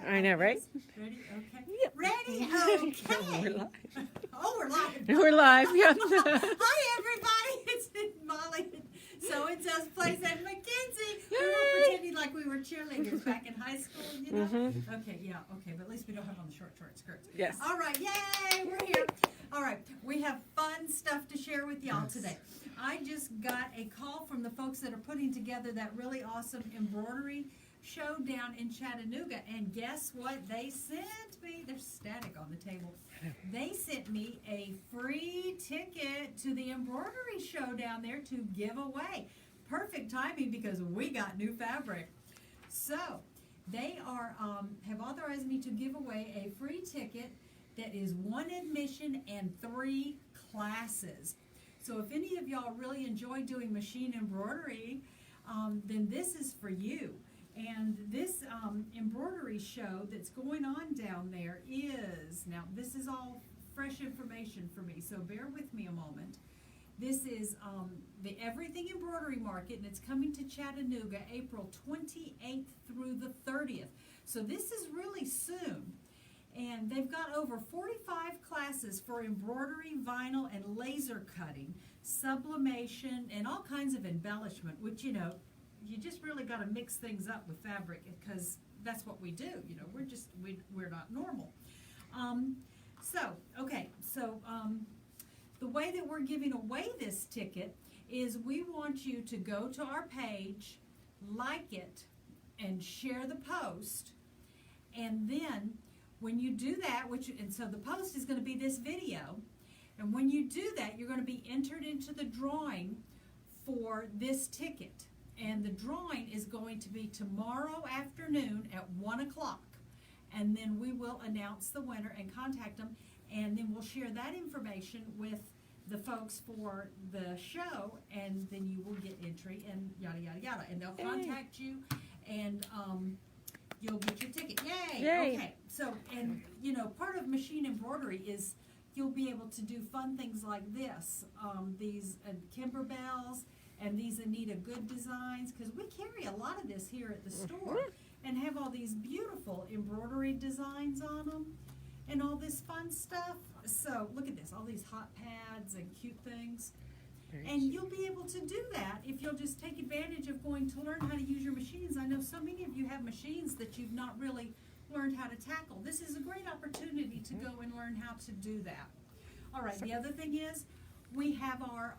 I know, right? Ready? Okay. Yep. Ready? Okay. We're live. Oh, we're live. We're live. Yeah. Hi, everybody. It's Molly. So-and-so's place at Mackenzie. We were Yay. pretending like we were cheerleaders back in high school, you know? Mhm. Okay, yeah, okay. But at least we don't have on the short skirts. Yes. All right, yay, we're here. All right, we have fun stuff to share with y'all today. I just got a call from the folks that are putting together that really awesome embroidery show down in Chattanooga, and guess what they sent me? There's static on the table. They sent me a free ticket to the embroidery show down there to give away. Perfect timing because we got new fabric. So they are have authorized me to give away a free ticket that is 1 admission and 3 classes. So if any of y'all really enjoy doing machine embroidery, then this is for you. And this embroidery show that's going on down there is, now this is all fresh information for me, so bear with me a moment. This is the Everything Embroidery Market, and it's coming to Chattanooga April 28th through the 30th. So this is really soon. And they've got over 45 classes for embroidery, vinyl, and laser cutting, sublimation, and all kinds of embellishment, which, you know, you just really got to mix things up with fabric because that's what we do. You know, we're not normal. The way that we're giving away this ticket is we want you to go to our page, like it, and share the post, and then when you do that, so the post is going to be this video, and when you do that, you're going to be entered into the drawing for this ticket. And the drawing is going to be tomorrow afternoon at 1 o'clock. And then we will announce the winner and contact them. And then we'll share that information with the folks for the show. And then you will get entry and yada, yada, yada. And they'll contact you and you'll get your ticket. Yay! Yay. Okay. So, and you know, part of machine embroidery is you'll be able to do fun things like this. These Kimberbells. And these Anita Good designs, because we carry a lot of this here at the store and have all these beautiful embroidery designs on them and all this fun stuff. So look at this, all these hot pads and cute things. And you'll be able to do that if you'll just take advantage of going to learn how to use your machines. I know so many of you have machines that you've not really learned how to tackle. This is a great opportunity to go and learn how to do that. All right, the other thing is we have our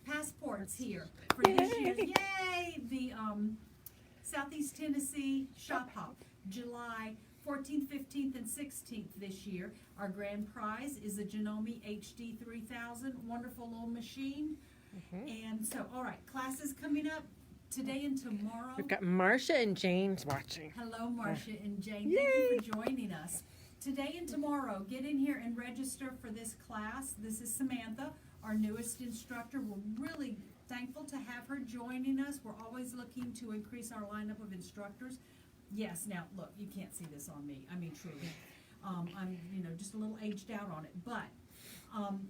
passports here for this year's, yay, the Southeast Tennessee Shop Hop, July 14th, 15th, and 16th this year. Our grand prize is a Janome HD 3000, wonderful little machine. And so, all right, classes coming up today and tomorrow. We've got Marcia and James watching. Hello, Marcia and Jane. Thank you for joining us. Today and tomorrow, get in here and register for this class. This is Samantha, our newest instructor. We're really thankful to have her joining us. We're always looking to increase our lineup of instructors. Yes, now look, you can't see this on me. I mean, truly. I'm, you know, just a little aged out on it. But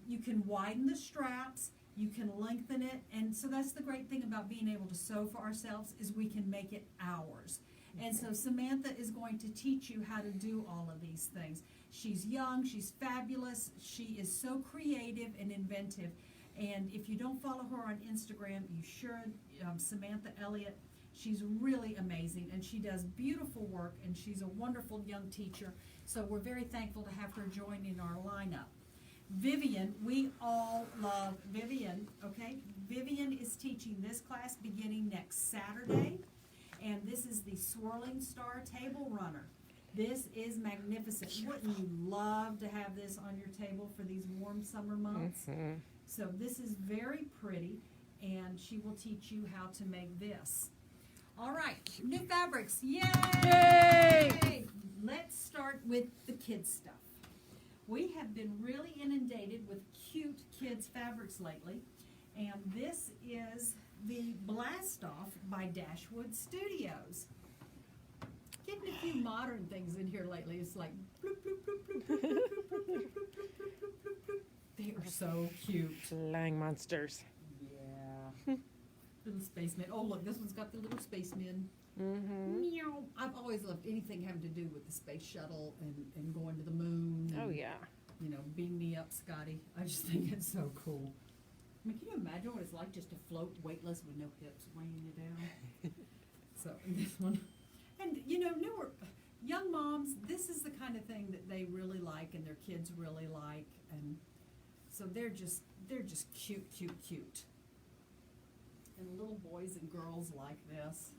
you can widen the straps, you can lengthen it, and so that's the great thing about being able to sew for ourselves is we can make it ours. And so Samantha is going to teach you how to do all of these things. She's young, she's fabulous, she is so creative and inventive. And if you don't follow her on Instagram, you should. Samantha Elliott, she's really amazing, and she does beautiful work, and she's a wonderful young teacher. So we're very thankful to have her join in our lineup. Vivian, we all love Vivian, okay? Vivian is teaching this class beginning next Saturday. And this is the Swirling Star Table Runner. This is magnificent. Wouldn't you love to have this on your table for these warm summer months? So this is very pretty, and she will teach you how to make this. All right, new fabrics. Yay! Yay! Let's start with the kids' stuff. We have been really inundated with cute kids' fabrics lately, and this is the Blast Off by Dashwood Studios. Getting a few modern things in here lately. It's like bloop, bloop, bloop, bloop, bloop, bloop, bloop, bloop, bloop, bloop, bloop, bloop. They are so cute. Flying monsters. Yeah. Little spacemen. Oh look, this one's got the little spacemen. Meow. I've always loved anything having to do with the space shuttle and going to the moon. Oh and, yeah. You know, beam me up, Scotty. I just think it's so cool. I mean, can you imagine what it's like just to float weightless with no hips weighing you down? So, this one. And, you know, young moms, this is the kind of thing that they really like and their kids really like. And so they're just cute, cute, cute. And little boys and girls like this.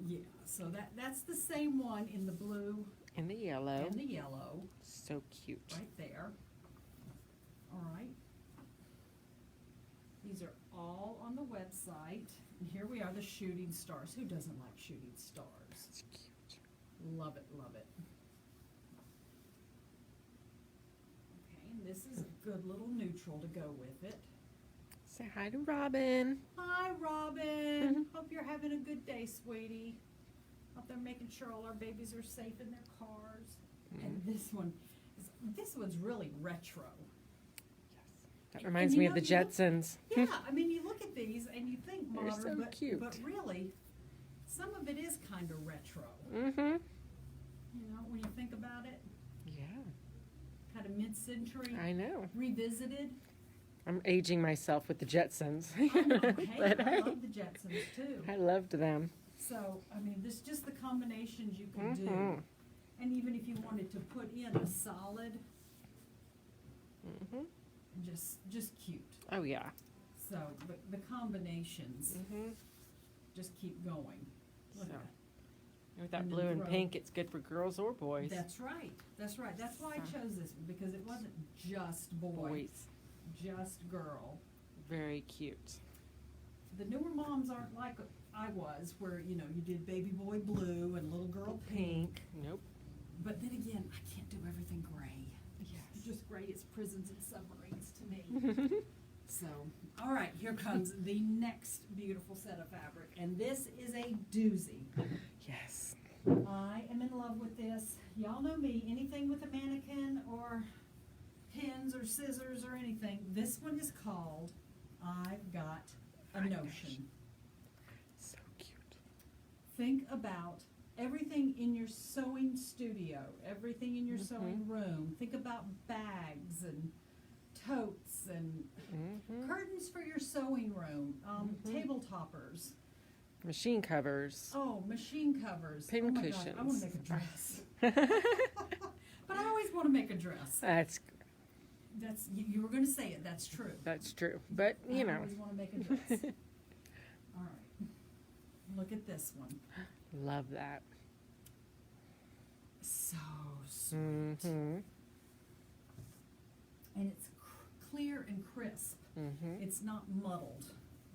Yeah, so that's the same one in the blue And the yellow. and the yellow, So cute. right there. All right. These are all on the website. And here we are, the shooting stars. Who doesn't like shooting stars? It's cute. Love it, love it. Okay, and this is a good little neutral to go with it. Say hi to Robin. Hi, Robin. Hope you're having a good day, sweetie. Hope they're making sure all our babies are safe in their cars. And this one's really retro. That And reminds you me know, of the you look- Jetsons. Yeah, I mean, you look at these and you think They're modern, so cute. but really, some of it is kind of retro. Mm-hmm. You know, when you think about it, Yeah. kind of mid-century, I know. revisited. I'm aging myself with the Jetsons. I know, hey, But I hey, love the Jetsons too. I loved them. So, I mean, this just the combinations you can do. Mhm. And even if you wanted to put in a solid, Mhm. just cute. Oh yeah. So, but the combinations Mhm. just keep going. Look So. at that. With that And the blue and throw. pink, it's good for girls or boys. That's right. That's right. That's why I chose this one, because it wasn't just boy, Boys. just girl. Very cute. The newer moms aren't like I was, where, you know, you did baby boy blue and little girl pink. Nope. But then again, I can't do everything gray. Yes. Just gray is prisons and submarines to me. So, all right, here comes the next beautiful set of fabric, and this is a doozy. Yes. I am in love with this. Y'all know me, anything with a mannequin or pins or scissors or anything. This one is called I've Got a Notion. So cute. Think about everything in your sewing studio, everything in your sewing room. Think about bags and totes and Mhm. curtains for your sewing room, table toppers. Machine covers. Oh, machine covers. Pin oh my God, I want cushions. to make a dress. But I always want to make a dress. That's You were going to say it. That's true. true. But you I know. always want to make a dress. All right. Look at this one. Love that. So sweet. Mhm. And it's clear and crisp. Mhm. It's not muddled.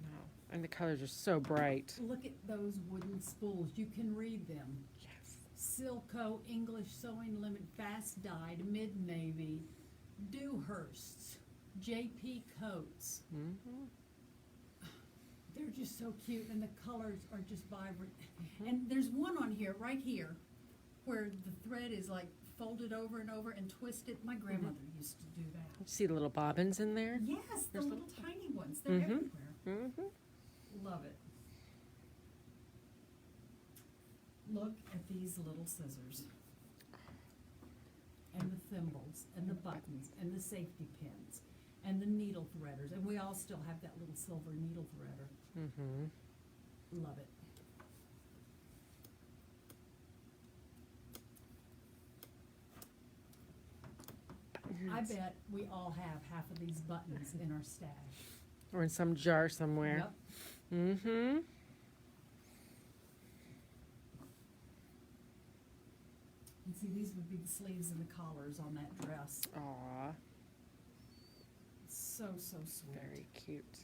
No. And the colors are so bright. Look at those wooden spools. You can read them. Yes. Silco English Sewing Limit Fast Dyed Mid Navy Dewhursts JP Coats. Mhm. They're just so cute, and the colors are just vibrant. And there's one on here, right here, where the thread is like folded over and over and twisted. My grandmother used to do that. See the little bobbins in there? Yes, the There's little tiny ones. They're everywhere. Mhm. Love it. Look at these little scissors. And the thimbles, and the buttons, and the safety pins, and the needle threaders. And we all still have that little silver needle threader. Mhm. Love it. I bet we all have half of these buttons in our stash. Or in some jar somewhere. Yep. Mhm. And see, these would be the sleeves and the collars on that dress. Aw. So, so sweet. Very cute.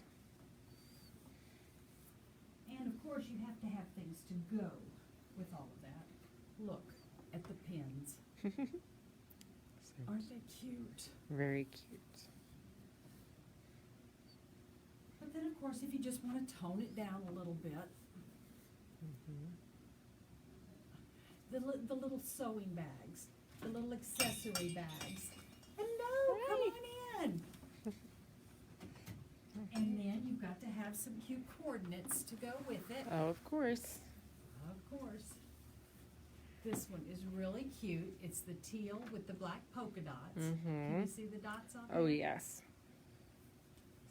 And of course, you have to have things to go with all of that. Look at the pins. Aren't they cute? Very cute. But then, of course, if you just want to tone it down a little bit, the little sewing bags, the little accessory bags. Hello, come on in. And then you've got to have some cute coordinates to go with it. Oh, of course. course. This one is really cute. It's the teal with the black polka dots. Can you see the dots on Oh, there? yes.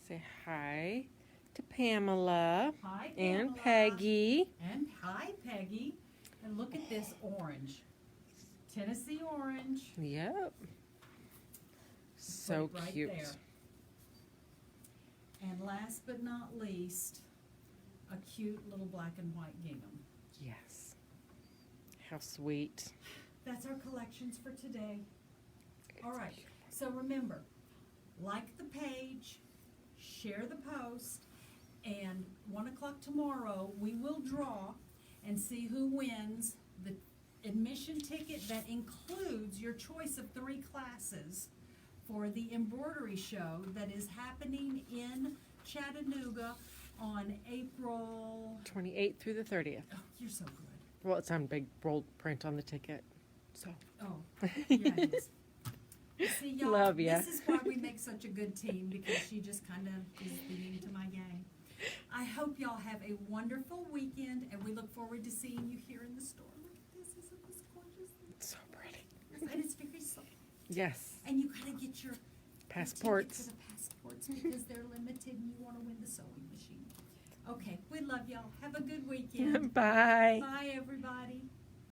Say hi to Pamela. Hi, And Pamela. Peggy. And hi, Peggy. And look at this orange. Tennessee orange. Yep. So Put it right cute. there. And last but not least, a cute little black and white gingham. Yes. How sweet. That's our collections for today. All right, so remember, like the page, share the post, and 1 o'clock tomorrow, we will draw and see who wins the admission ticket that includes your choice of 3 classes for the embroidery show that is happening in Chattanooga on April, 28th through the 30th. oh, you're so good. Well, it's on big bold print on the ticket. So. Oh, yeah, it is. See, y'all, Love ya. this is why we make such a good team, because she just kind of is the yin to my yang. I hope y'all have a wonderful weekend, and we look forward to seeing you here in the store. Look at this, isn't this gorgeous? It's so pretty. And it's very soft. Yes. And you gotta get your Passports. ticket for the passports because they're limited, and you want to win the sewing machine. Okay, we love y'all. Have a good weekend. Bye. Bye, everybody.